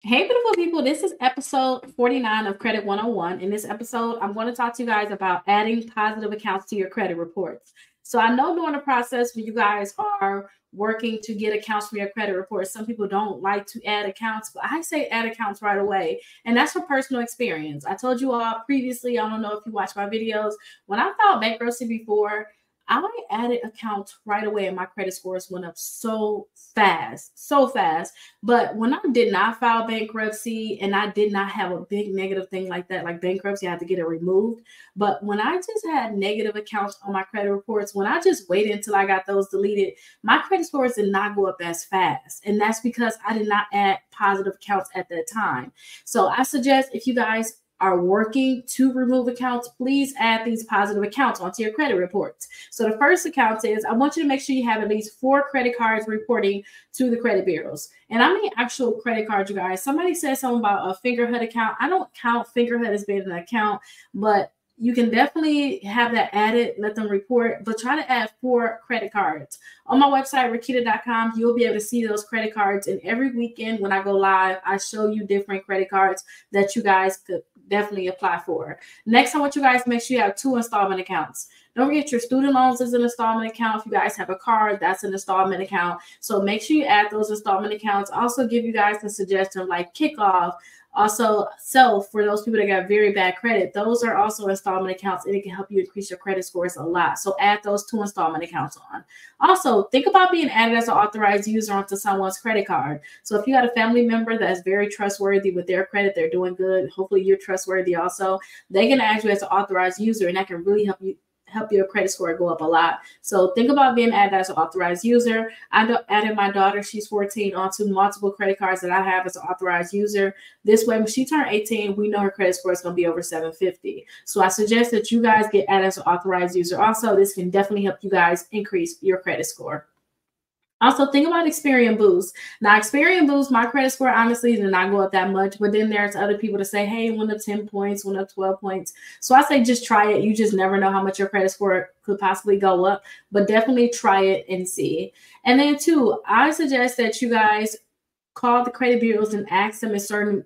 Hey, beautiful people. This is episode 49 of Credit 101. In this episode, I'm going to talk to you guys about adding positive accounts to your credit reports. So I know during the process when you guys are working to get accounts from your credit reports, some people don't like to add accounts, but I say add accounts right away. And that's from personal experience. I told you all previously, I don't know if you watched my videos, when I filed bankruptcy before, I added accounts right away and my credit scores went up so fast, so fast. But when I did not file bankruptcy and I did not have a big negative thing like that, like bankruptcy, I had to get it removed. But when I just had negative accounts on my credit reports, when I just waited until I got those deleted, my credit scores did not go up as fast. And that's because I did not add positive accounts at that time. So I suggest if you guys are working to remove accounts, please add these positive accounts onto your credit reports. So the first account is, I want you to make sure you have at least 4 credit cards reporting to the credit bureaus. And I mean actual credit cards, you guys. Somebody said something about a Fingerhut account. I don't count Fingerhut as being an account, but you can definitely have that added, let them report, but try to add 4 credit cards. On my website, Rickita.com, you'll be able to see those credit cards. And every weekend when I go live, I show you different credit cards that you guys could definitely apply for. Next, I want you guys to make sure you have 2 installment accounts. Don't forget your student loans is an installment account. If you guys have a car, that's an installment account. So make sure you add those installment accounts. Also give you guys a suggestion like Kickoff. Also, Self, for those people that got very bad credit, those are also installment accounts and it can help you increase your credit scores a lot. So add those 2 installment accounts on. Also, think about being added as an authorized user onto someone's credit card. So if you got a family member that's very trustworthy with their credit, they're doing good, hopefully you're trustworthy also, they can add you as an authorized user and that can really help your credit score go up a lot. So think about being added as an authorized user. I added my daughter, she's 14, onto multiple credit cards that I have as an authorized user. This way, when she turned 18, we know her credit score is going to be over 750. So I suggest that you guys get added as an authorized user. Also, this can definitely help you guys increase your credit score. Also, think about Experian Boost. Now, Experian Boost, my credit score honestly did not go up that much, but then there's other people to say, hey, it went up 10 points, went up 12 points. So I say just try it. You just never know how much your credit score could possibly go up, but definitely try it and see. And then 2, I suggest that you guys call the credit bureaus and ask them if certain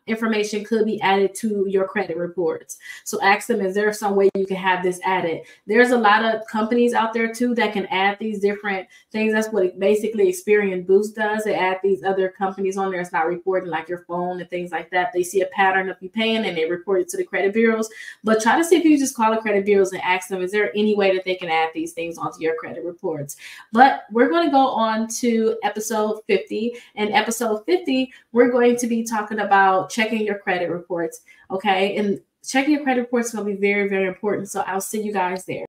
information could be added to your credit reports. So ask them, is there some way you can have this added? There's a lot of companies out there too that can add these different things. That's what basically Experian Boost does. They add these other companies on there. It's not reporting like your phone and things like that. They see a pattern of you paying and they report it to the credit bureaus. But try to see if you just call the credit bureaus and ask them, is there any way that they can add these things onto your credit reports? But we're going to go on to episode 50. And episode 50, we're going to be talking about checking your credit reports. Okay. And checking your credit reports is going to be very, very important. So I'll see you guys there.